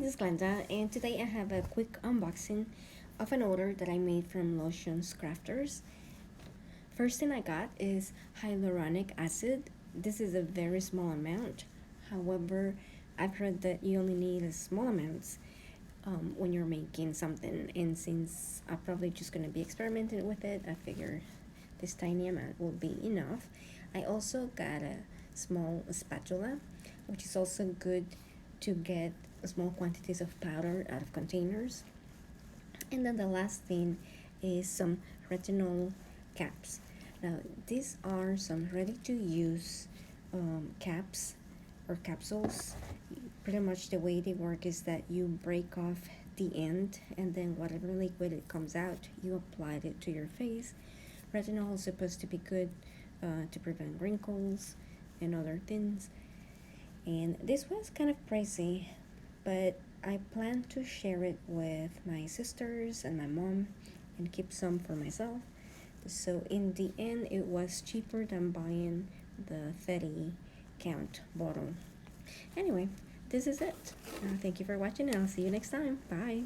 is Glenda, and today I have a quick unboxing of an order that I made from Lotioncrafters. First thing I got is hyaluronic acid. This is a very small amount. However, I've heard that you only need a small amounts when you're making something, and since I'm probably just going to be experimenting with it, I figure this tiny amount will be enough. I also got a small spatula, which is also good to get small quantities of powder out of containers. And then the last thing is some retinol caps. Now these are some ready to use caps or capsules. Pretty much the way they work is that you break off the end, and then whatever liquid it comes out, you apply it to your face. Retinol is supposed to be good to prevent wrinkles and other things. And this was kind of pricey, but I plan to share it with my sisters and my mom and keep some for myself. So in the end, it was cheaper than buying the 30 count bottle. Anyway, this is it. Thank you for watching, and I'll see you next time. Bye.